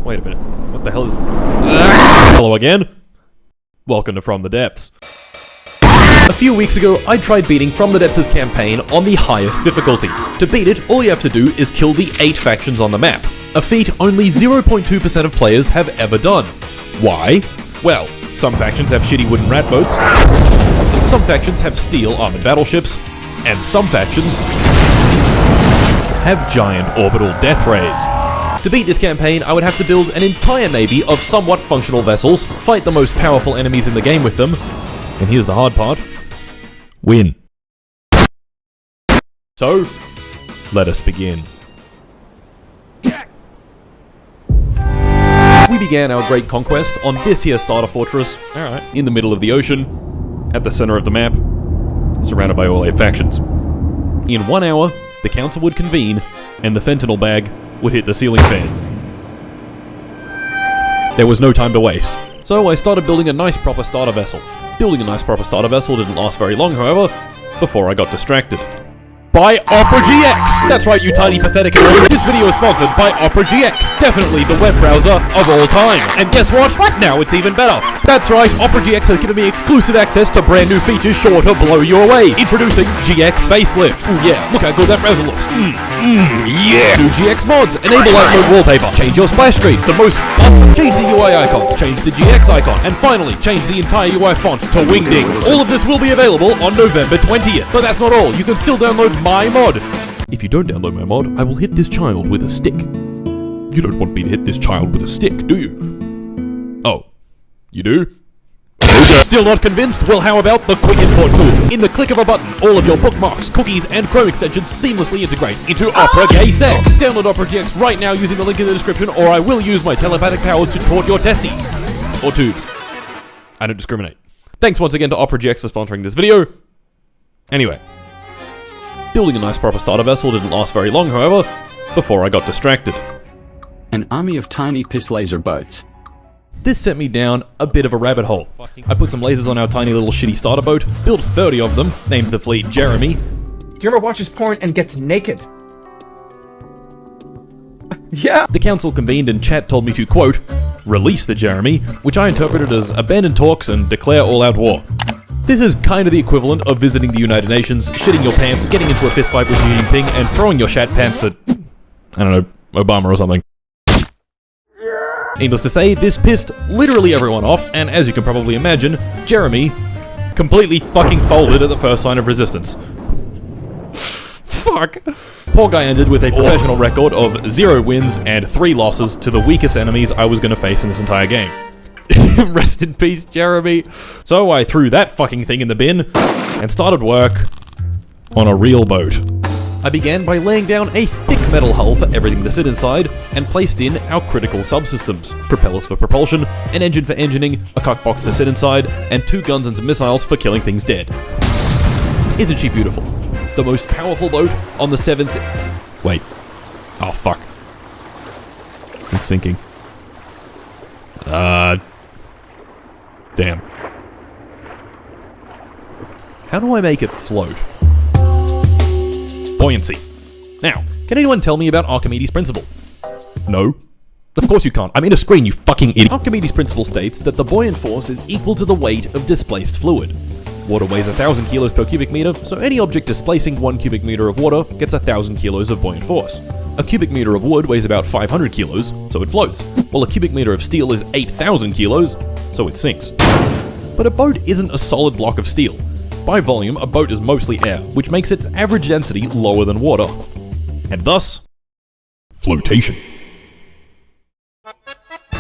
Wait a minute. What the hell is it? Hello again. Welcome to From the Depths. A few weeks ago, I tried beating From the Depths' campaign on the highest difficulty. To beat it, all you have to do is kill the 8 factions on the map. A feat only 0.2% of players have ever done. Why? Well, some factions have shitty wooden rat boats, some factions have steel armored battleships, and some factions have giant orbital death rays. To beat this campaign, I would have to build an entire navy of somewhat functional vessels, fight the most powerful enemies in the game with them, and here's the hard part: win. So, let us begin. We began our great conquest on this here starter fortress, in the middle of the ocean, at the center of the map, surrounded by all 8 factions. In 1 hour, the council would convene, and the fentanyl bag would hit the ceiling fan. There was no time to waste, so I started building a nice proper starter vessel. Building a nice proper starter vessel didn't last very long, however, before I got distracted. By Opera GX! That's right, you tiny pathetic idiot. This video is sponsored by Opera GX, definitely the web browser of all time. And guess what? Now it's even better. That's right, Opera GX has given me exclusive access to brand new features sure to blow you away. Introducing GX Facelift. Ooh yeah, look how good that browser looks. Yeah! New GX mods, enable light mode wallpaper, change your splash screen, the most awesome, change the UI icons, change the GX icon, and finally, change the entire UI font to Wingdings. All of this will be available on November 20th. But that's not all, you can still download my mod. If you don't download my mod, I will hit this child with a stick. You don't want me to hit this child with a stick, do you? Oh, you do? Still not convinced? Well, how about the Quick Import tool? In the click of a button, all of your bookmarks, cookies, and Chrome extensions seamlessly integrate into Opera GX. Download Opera GX right now using the link in the description, or I will use my telepathic powers to taunt your testes. Or tubes. I don't discriminate. Thanks once again to Opera GX for sponsoring this video. Anyway. Building a nice proper starter vessel didn't last very long, however, before I got distracted. An army of tiny piss laser boats. This sent me down a bit of a rabbit hole. I put some lasers on our tiny little shitty starter boat, built 30 of them, named the fleet Jeremy. Do you ever watches porn and gets naked? Yeah! The council convened and chat told me to, quote, release the Jeremy, which I interpreted as abandon talks and declare all-out war. This is kind of the equivalent of visiting the United Nations, shitting your pants, getting into a fistfight with Xi Jinping, and throwing your shat pants at, I don't know, Obama or something. Needless to say, this pissed literally everyone off, and as you can probably imagine, Jeremy completely fucking folded at the first sign of resistance. Fuck. Poor guy ended with a professional record of 0 wins and 3 losses to the weakest enemies I was gonna face in this entire game. Rest in peace, Jeremy. So I threw that fucking thing in the bin and started work on a real boat. I began by laying down a thick metal hull for everything to sit inside and placed in our critical subsystems. Propellers for propulsion, an engine for engineering, a cockbox to sit inside, and 2 guns and some missiles for killing things dead. Isn't she beautiful? The most powerful boat on the 7 se- Wait. Oh fuck. It's sinking. Damn. How do I make it float? Buoyancy. Now, can anyone tell me about Archimedes' principle? No. Of course you can't. I'm in a screen, you fucking idiot. Archimedes' principle states that the buoyant force is equal to the weight of displaced fluid. Water weighs 1,000 kilos per cubic meter, so any object displacing 1 cubic meter of water gets 1,000 kilos of buoyant force. A cubic meter of wood weighs about 500 kilos, so it floats, while a cubic meter of steel is 8,000 kilos, so it sinks. But a boat isn't a solid block of steel. By volume, a boat is mostly air, which makes its average density lower than water. And thus, flotation.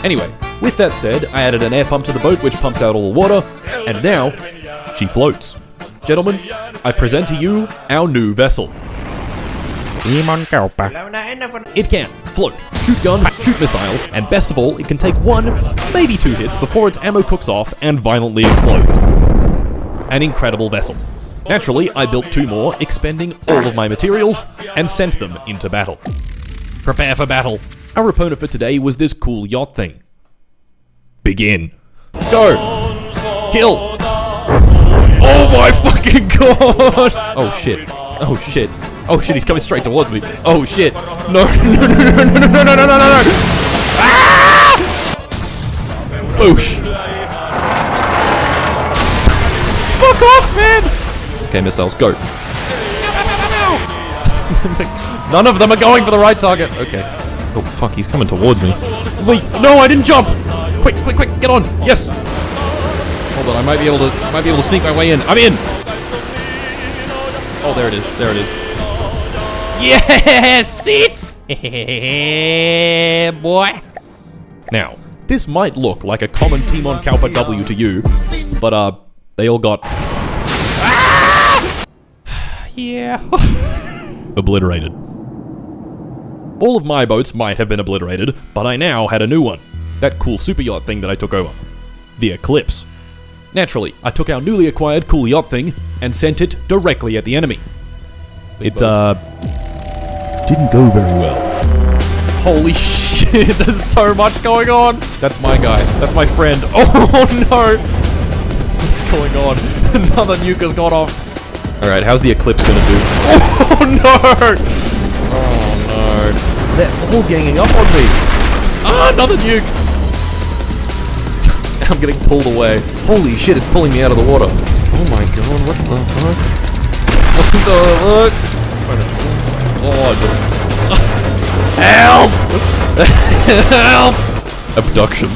Anyway, with that said, I added an air pump to the boat which pumps out all the water, and now, she floats. Gentlemen, I present to you our new vessel. It can float, shoot gun, shoot missile, and best of all, it can take 1, maybe 2 hits before its ammo cooks off and violently explodes. An incredible vessel. Naturally, I built 2 more, expending all of my materials, and sent them into battle. Prepare for battle. Our opponent for today was this cool yacht thing. Begin. Go! Kill! Oh my fucking god! Oh shit. Oh shit. Oh shit, he's coming straight towards me. Oh shit. No, no, no, no, no, no, no, no, no, no, no! Ah! Boosh! Fuck off, man! Okay, missiles, go. None of them are going for the right target. Okay. Oh, fuck, he's coming towards me. Wait, no, I didn't jump! Quick, quick, quick, get on! Yes! Hold on, I might be able to sneak my way in. I'm in! Oh, there it is, there it is. Yes, it! Boy! Now, this might look like a common Team on Kalpa W to you, but, they all got... Yeah. Obliterated. All of my boats might have been obliterated, but I now had a new one. That cool super yacht thing that I took over. The Eclipse. Naturally, I took our newly acquired cool yacht thing and sent it directly at the enemy. It, didn't go very well. Holy shit, there's so much going on! That's my guy. That's my friend. Oh no! What's going on? Another nuke has gone off. Alright, how's the Eclipse gonna do? Oh no! Oh no. They're all ganging up on me. Ah, another nuke! I'm getting pulled away. Holy shit, it's pulling me out of the water. Oh my god, what the fuck? What the fuck? Oh, help! Help! Abduction.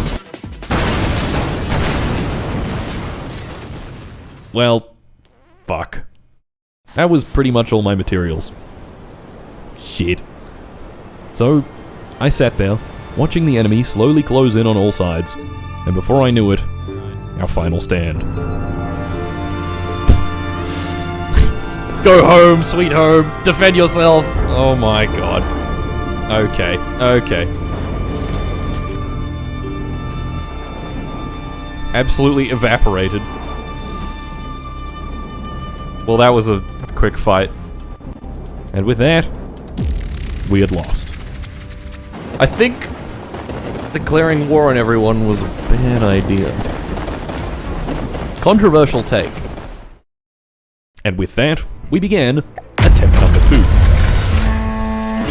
Well, fuck. That was pretty much all my materials. Shit. So, I sat there, watching the enemy slowly close in on all sides, and before I knew it, our final stand. Go home, sweet home, defend yourself! Oh my god. Okay, okay. Absolutely evaporated. Well, that was a quick fight. And with that, we had lost. I think declaring war on everyone was a bad idea. Controversial take. And with that, we began attempt number 2.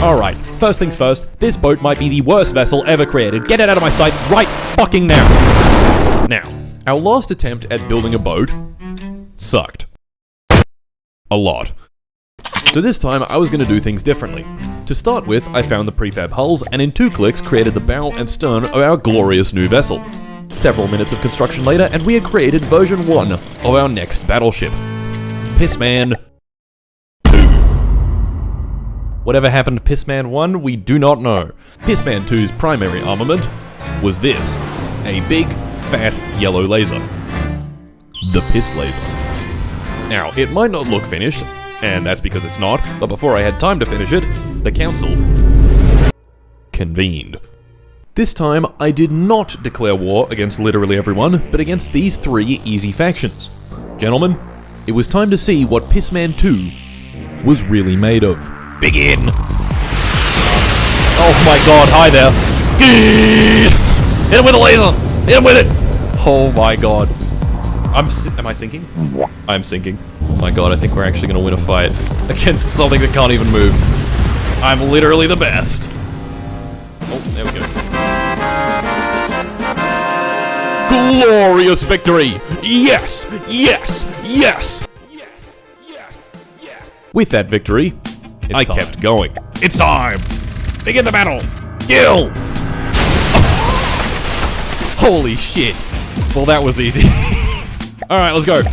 Alright, first things first, this boat might be the worst vessel ever created. Get it out of my sight right fucking now! Now, our last attempt at building a boat sucked. A lot. So this time, I was going to do things differently. To start with, I found the prefab hulls, and in 2 clicks created the bow and stern of our glorious new vessel. Several minutes of construction later, and we had created version 1 of our next battleship. Pissman 2. Whatever happened to Pissman 1, we do not know. Pissman 2's primary armament was this. A big, fat, yellow laser. The Piss Laser. Now, it might not look finished, and that's because it's not, but before I had time to finish it, the council convened. This time, I did not declare war against literally everyone, but against these 3 easy factions. Gentlemen, it was time to see what Pissman 2 was really made of. Begin! Oh my god, hi there. Hit him with a laser! Hit him with it! Oh my god. Am I sinking? I'm sinking. Oh my god, I think we're actually gonna win a fight against something that can't even move. I'm literally the best. Oh, there we go. Glorious victory! Yes! Yes! Yes! Yes! Yes! Yes! With that victory, I kept going. It's time! Begin the battle! Kill! Holy shit. Well, that was easy. Alright, let's go.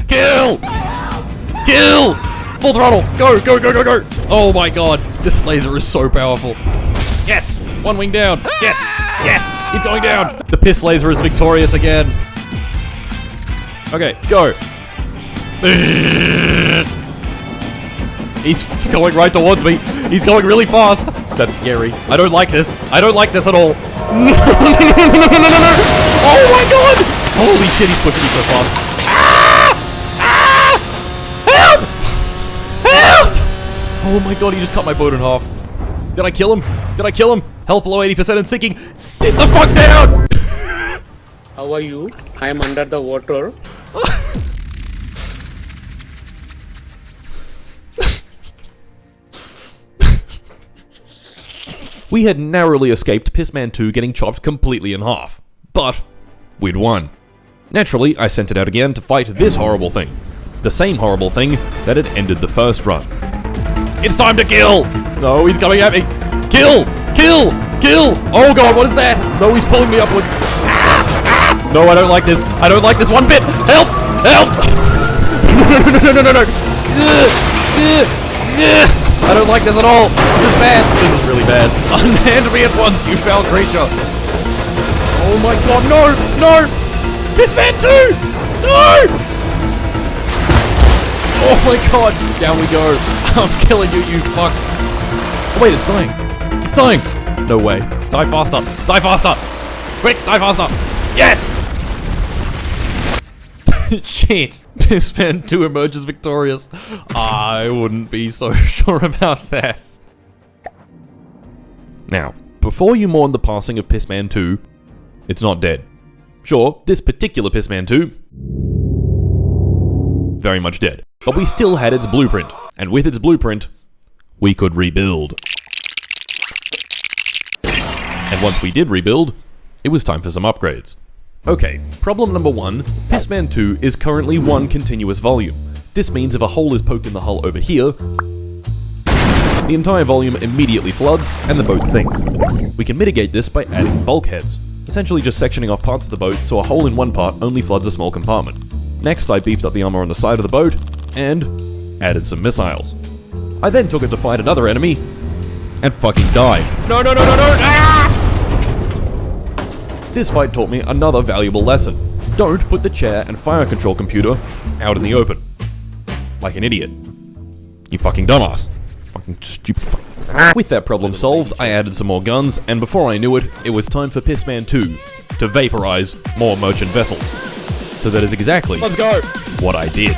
Kill! Kill! Full throttle! Go, go, go, go, go! Oh my god, this laser is so powerful. Yes! 1 wing down! Yes! Yes! He's going down! The piss laser is victorious again. Okay, go. He's going right towards me. He's going really fast. That's scary. I don't like this. I don't like this at all. No. Oh my god! Holy shit, he's pushing me so fast. Ah! Ah! Help! Help! Oh my god, he just cut my boat in half. Did I kill him? Did I kill him? Health below 80% and sinking. Sit the fuck down! How are you? I am under the water. We had narrowly escaped Pissman 2 getting chopped completely in half. But we'd won. Naturally, I sent it out again to fight this horrible thing. The same horrible thing that had ended the first run. It's time to kill! No, he's coming at me! Kill! Kill! Kill! Oh god, what is that? No, he's pulling me upwards. No, I don't like this. I don't like this one bit! Help! Help! No. I don't like this at all. This is bad. This is really bad. Unhand me at once, you foul creature. Oh my god, no! No! Pissman 2! No! Oh my god, down we go. I'm killing you, you fuck. Oh wait, it's dying. It's dying. No way. Die faster. Die faster. Quick, die faster. Yes! Shit. Pissman 2 emerges victorious. I wouldn't be so sure about that. Now, before you mourn the passing of Pissman 2, it's not dead. Sure, this particular Pissman 2, very much dead. But we still had its blueprint, and with its blueprint, we could rebuild. And once we did rebuild, it was time for some upgrades. Okay, problem number 1, Pissman 2 is currently one continuous volume. This means if a hole is poked in the hull over here, the entire volume immediately floods and the boat sinks. We can mitigate this by adding bulkheads, essentially just sectioning off parts of the boat so a hole in one part only floods a small compartment. Next, I beefed up the armor on the side of the boat and added some missiles. I then took it to fight another enemy and fucking died. No! Ah! This fight taught me another valuable lesson. Don't put the chair and fire control computer out in the open. Like an idiot. You fucking dumbass. Fucking stupid fuck. With that problem solved, I added some more guns, and before I knew it, it was time for Pissman 2 to vaporize more merchant vessels. So that is exactly Let's go. what I did.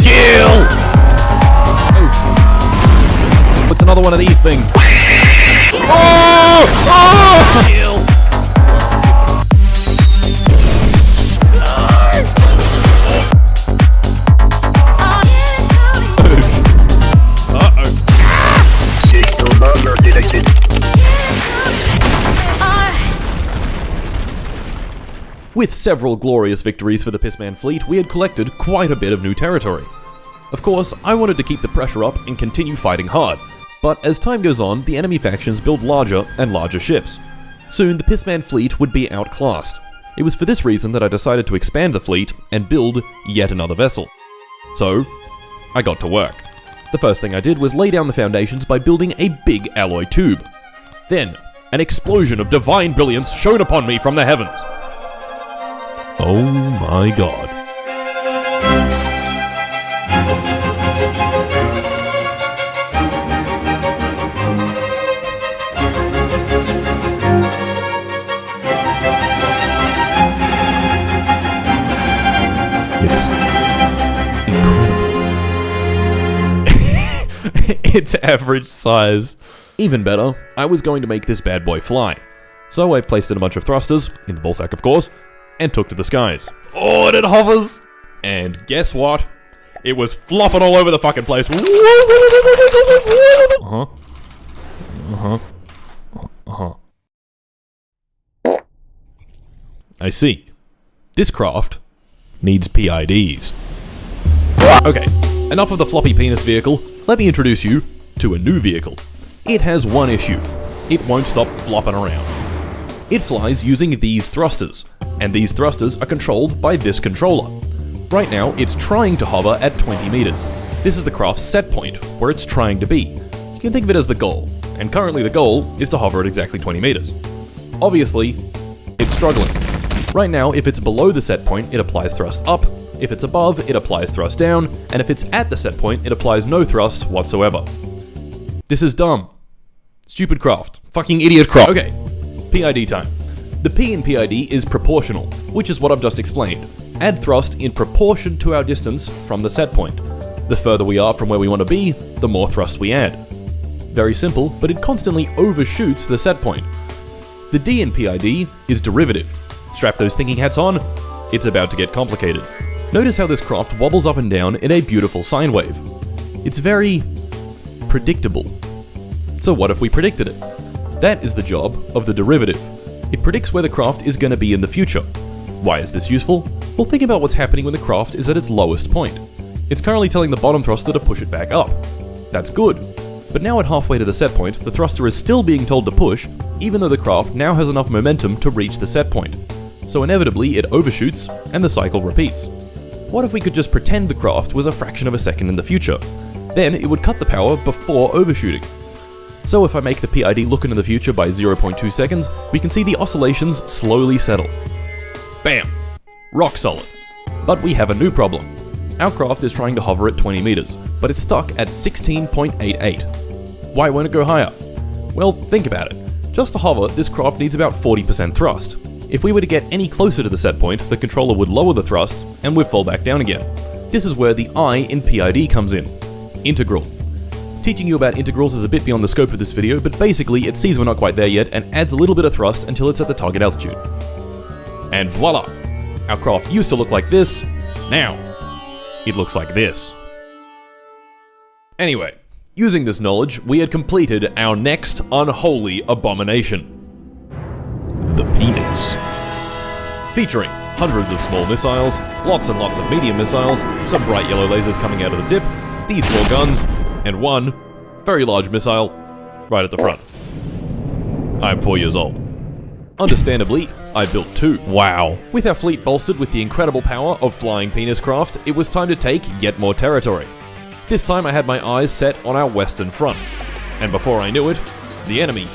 Kill! What's another one of these things? Oh! Oh! Kill! With several glorious victories for the Pissman fleet, we had collected quite a bit of new territory. Of course, I wanted to keep the pressure up and continue fighting hard, but as time goes on, the enemy factions build larger and larger ships. Soon, the Pissman fleet would be outclassed. It was for this reason that I decided to expand the fleet and build yet another vessel. So, I got to work. The first thing I did was lay down the foundations by building a big alloy tube. Then, an explosion of divine brilliance shone upon me from the heavens. Oh my god. It's incredible. It's average size. Even better, I was going to make this bad boy fly. So I placed in a bunch of thrusters, in the ballsack of course, and took to the skies. Oh, and it hovers! And guess what? It was flopping all over the fucking place. I see. This craft needs PIDs. Okay, enough of the floppy penis vehicle. Let me introduce you to a new vehicle. It has one issue. It won't stop flopping around. It flies using these thrusters, and these thrusters are controlled by this controller. Right now, it's trying to hover at 20 meters. This is the craft's set point, where it's trying to be. You can think of it as the goal, and currently the goal is to hover at exactly 20 meters. Obviously, it's struggling. Right now, if it's below the set point, it applies thrust up, if it's above, it applies thrust down, and if it's at the set point, it applies no thrust whatsoever. This is dumb. Stupid craft. Fucking idiot craft. Okay. PID time. The P in PID is proportional, which is what I've just explained. Add thrust in proportion to our distance from the set point. The further we are from where we want to be, the more thrust we add. Very simple, but it constantly overshoots the set point. The D in PID is derivative. Strap those thinking hats on, it's about to get complicated. Notice how this craft wobbles up and down in a beautiful sine wave. It's very predictable. So what if we predicted it? That is the job of the derivative. It predicts where the craft is going to be in the future. Why is this useful? Well, think about what's happening when the craft is at its lowest point. It's currently telling the bottom thruster to push it back up. That's good. But now at halfway to the set point, the thruster is still being told to push, even though the craft now has enough momentum to reach the set point. So inevitably it overshoots, and the cycle repeats. What if we could just pretend the craft was a fraction of a second in the future? Then it would cut the power before overshooting. So if I make the PID look into the future by 0.2 seconds, we can see the oscillations slowly settle. Bam! Rock solid. But we have a new problem. Our craft is trying to hover at 20 meters, but it's stuck at 16.88. Why won't it go higher? Well, think about it. Just to hover, this craft needs about 40% thrust. If we were to get any closer to the set point, the controller would lower the thrust, and we'd fall back down again. This is where the I in PID comes in. Integral. Teaching you about integrals is a bit beyond the scope of this video, but basically it sees we're not quite there yet and adds a little bit of thrust until it's at the target altitude. And voila! Our craft used to look like this, now it looks like this. Anyway, using this knowledge, we had completed our next unholy abomination. The Peanuts. Featuring hundreds of small missiles, lots and lots of medium missiles, some bright yellow lasers coming out of the tip, these 4 guns, and one very large missile right at the front. I'm 4 years old. Understandably, I built 2. Wow. With our fleet bolstered with the incredible power of flying penis craft, it was time to take yet more territory. This time I had my eyes set on our western front. And before I knew it, the enemy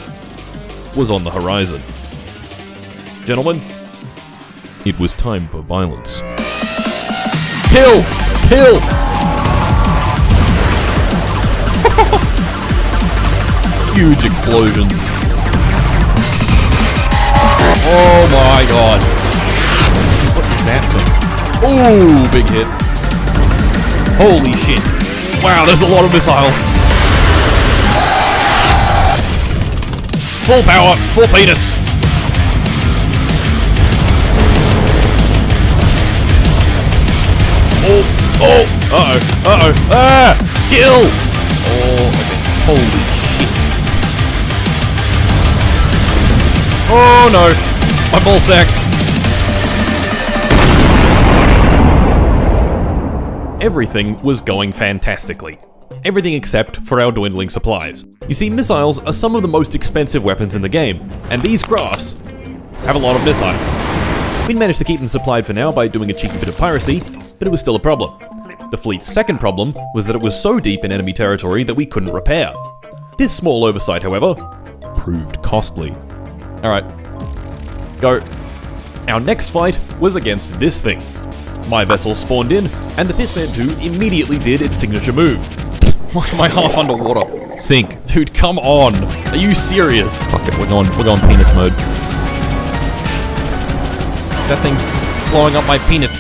was on the horizon. Gentlemen, it was time for violence. Kill! Kill! Huge explosions. Oh my god. What is that thing? Ooh, big hit. Holy shit. Wow, there's a lot of missiles. Full power, full penis. Oh, oh, uh-oh, uh-oh, ah, kill! Oh, okay, holy shit. Oh no, my ballsack. Everything was going fantastically. Everything except for our dwindling supplies. You see, missiles are some of the most expensive weapons in the game, and these crafts have a lot of missiles. We managed to keep them supplied for now by doing a cheeky bit of piracy, but it was still a problem. The fleet's second problem was that it was so deep in enemy territory that we couldn't repair. This small oversight, however, proved costly. Alright, go. Our next fight was against this thing. My vessel spawned in, and the Pissman 2 immediately did its signature move. Why am I half underwater? Sink. Dude, come on. Are you serious? Fuck it, we're going penis mode. That thing's blowing up my peanuts.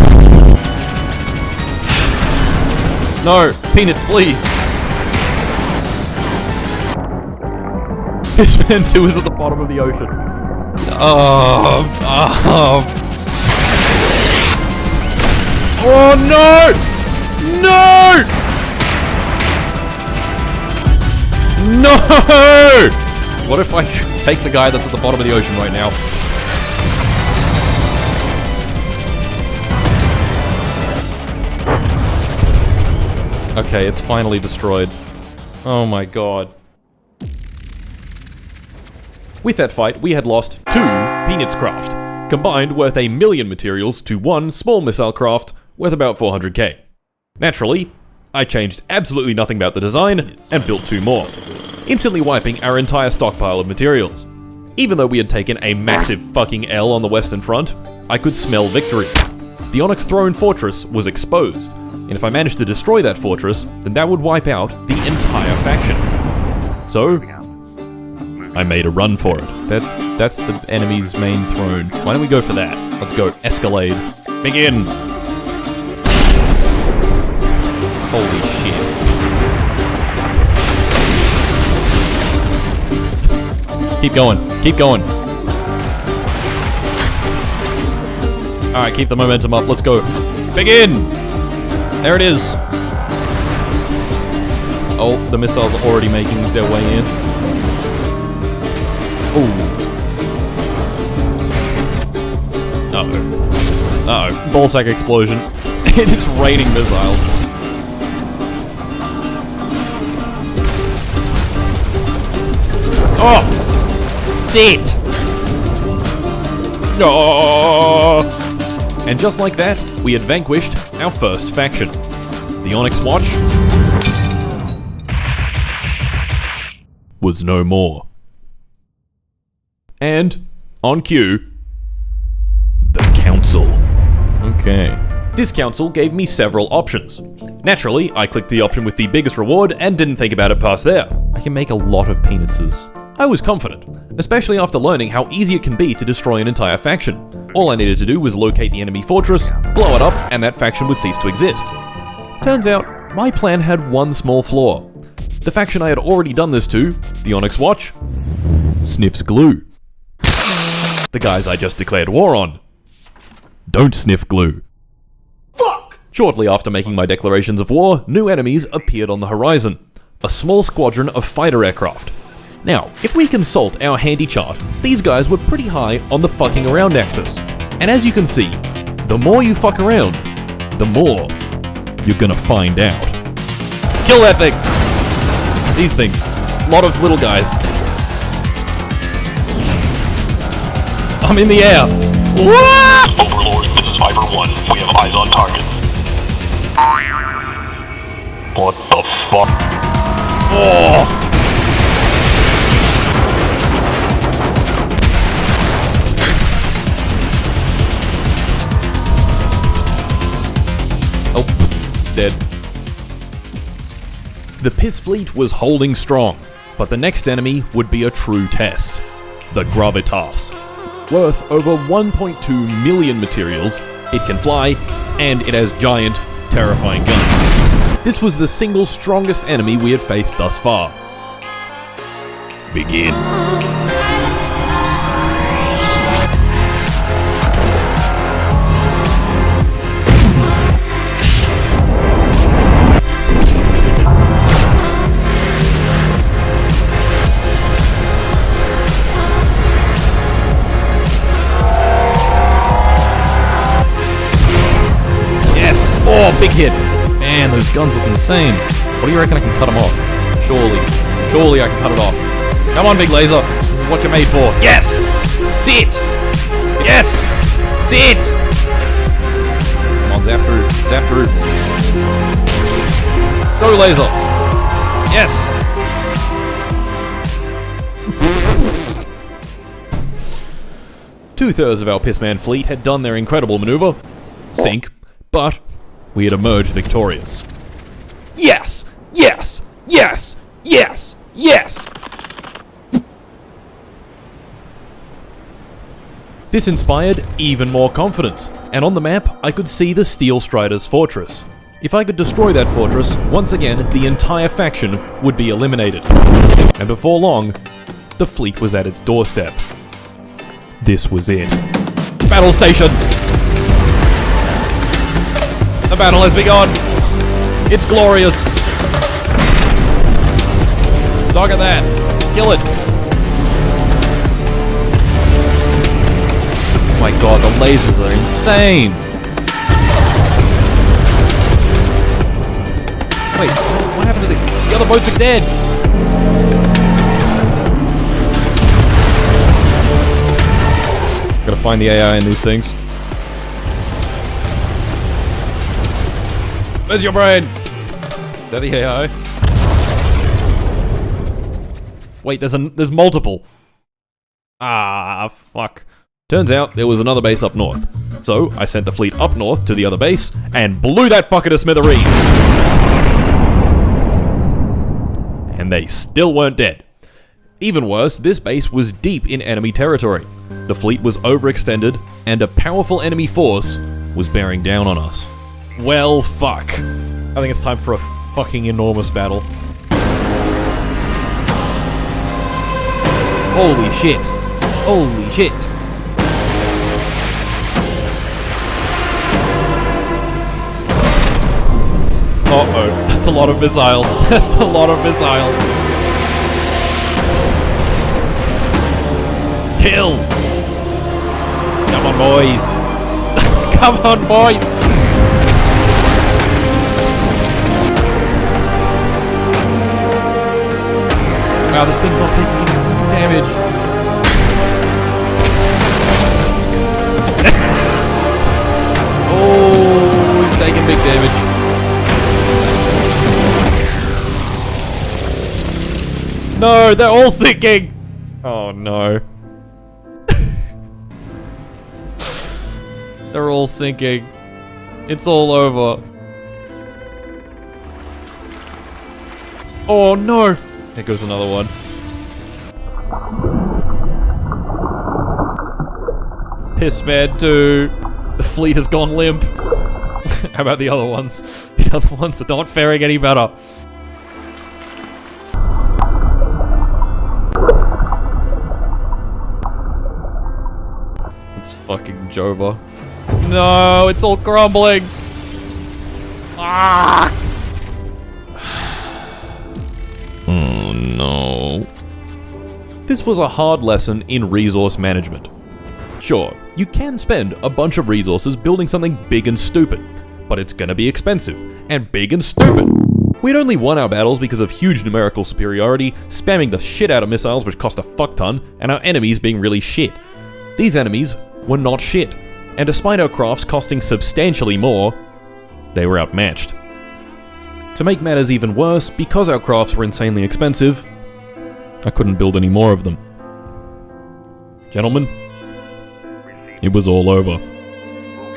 No, peanuts, please. Pissman 2 is at the bottom of the ocean. Oh no! No! No! What if I take the guy that's at the bottom of the ocean right now? Okay, it's finally destroyed. Oh my god. With that fight, we had lost 2 Peanuts craft, combined worth 1 million materials to 1 small missile craft worth about 400k. Naturally, I changed absolutely nothing about the design and built 2 more, instantly wiping our entire stockpile of materials. Even though we had taken a massive fucking L on the western front, I could smell victory. The Onyx Throne Fortress was exposed, and if I managed to destroy that fortress, then that would wipe out the entire faction. So, I made a run for it. That's the enemy's main throne. Why don't we go for that? Let's go. Escalade. Begin! Holy shit. Keep going. Keep going. Alright, keep the momentum up. Let's go. Begin! There it is. Oh, the missiles are already making their way in. Ooh. Uh-oh. Uh-oh. Ballsack explosion. It's raining missiles. Oh! Sit! Oh! And just like that, we had vanquished our first faction. The Onyx Watch was no more. And, on cue, the Council. Okay. This council gave me several options. Naturally, I clicked the option with the biggest reward and didn't think about it past there. I can make a lot of penises. I was confident, especially after learning how easy it can be to destroy an entire faction. All I needed to do was locate the enemy fortress, blow it up, and that faction would cease to exist. Turns out, my plan had one small flaw. The faction I had already done this to, the Onyx Watch, sniffs glue. The guys I just declared war on don't sniff glue. Fuck! Shortly after making my declarations of war, new enemies appeared on the horizon. A small squadron of fighter aircraft. Now, if we consult our handy chart, these guys were pretty high on the fucking around axis. And as you can see, the more you fuck around, the more you're gonna find out. Kill that thing! These things. A lot of little guys. I'm in the air. Whoa! Overlord, this is Viper 1. We have eyes on target. What the fuck? Oh! Dead. The Piss Fleet was holding strong, but the next enemy would be a true test. The Gravitas. Worth over 1.2 million materials, it can fly, and it has giant, terrifying guns. This was the single strongest enemy we had faced thus far. Begin. Oh, big hit! Man, those guns look insane. What do you reckon I can cut them off? Surely I can cut it off. Come on, big laser. This is what you're made for. Yes! Sit! Yes! Sit! Come on, zap through. Zap through. Go, laser! Yes! Two-thirds of our Pissman fleet had done their incredible maneuver. Sink. But we had emerged victorious. Yes! Yes! Yes! Yes! Yes! This inspired even more confidence, and on the map I could see the Steel Strider's fortress. If I could destroy that fortress, once again the entire faction would be eliminated. And before long, the fleet was at its doorstep. This was it. Battle station! The battle has begun! It's glorious! Look at that! Kill it! Oh my god, the lasers are insane! Wait, what happened to the other boats are dead? Gotta find the AI in these things. Where's your brain? Is that the AI? Wait, there's multiple. Ah, fuck. Turns out there was another base up north. So I sent the fleet up north to the other base and blew that fucker to smithereens. And they still weren't dead. Even worse, this base was deep in enemy territory. The fleet was overextended, and a powerful enemy force was bearing down on us. Well, fuck. I think it's time for a fucking enormous battle. Holy shit. Holy shit. Uh-oh. That's a lot of missiles. That's a lot of missiles. Kill! Come on, boys. Come on, boys! Wow, this thing's not taking any damage. Oh, he's taking big damage. No, they're all sinking! Oh no. They're all sinking. It's all over. Oh no! There goes another one. Pissman 2. The fleet has gone limp. How about the other ones? The other ones are not faring any better. It's fucking Jova. No, it's all crumbling. Ah! Oh no. This was a hard lesson in resource management. Sure, you can spend a bunch of resources building something big and stupid, but it's gonna be expensive, and big and stupid. We'd only won our battles because of huge numerical superiority, spamming the shit out of missiles which cost a fuck ton, and our enemies being really shit. These enemies were not shit, and despite our crafts costing substantially more, they were outmatched. To make matters even worse, because our crafts were insanely expensive, I couldn't build any more of them. Gentlemen, it was all over.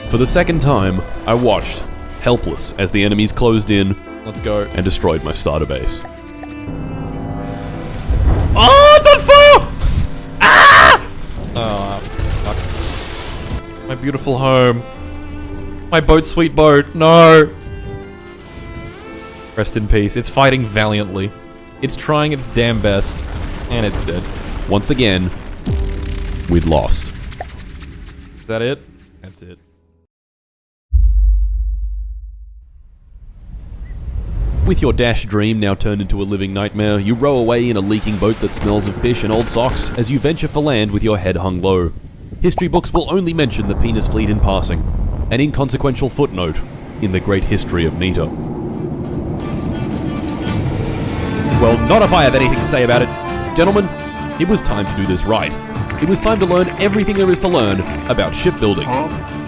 For the second time, I watched, helpless, as the enemies closed in, let's go, and destroyed my starter base. Oh, it's on fire! Ah! Oh, fuck. My beautiful home. My boat, sweet boat, no! Rest in peace. It's fighting valiantly. It's trying its damn best. And it's dead. Once again, we'd lost. Is that it? That's it. With your dash dream now turned into a living nightmare, you row away in a leaking boat that smells of fish and old socks as you venture for land with your head hung low. History books will only mention the penis fleet in passing, an inconsequential footnote in the great history of Nita. Well, not if I have anything to say about it. Gentlemen, it was time to do this right. It was time to learn everything there is to learn about shipbuilding.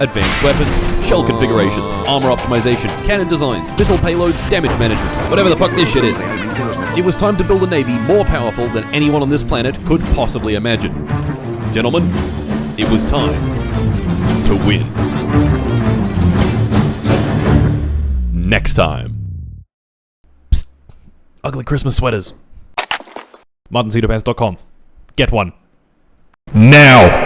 Advanced weapons, shell configurations, armor optimization, cannon designs, missile payloads, damage management, whatever the fuck this shit is. It was time to build a navy more powerful than anyone on this planet could possibly imagine. Gentlemen, it was time to win. Next time. Psst. Ugly Christmas sweaters. MartinCedarPants.com. Get one. Now!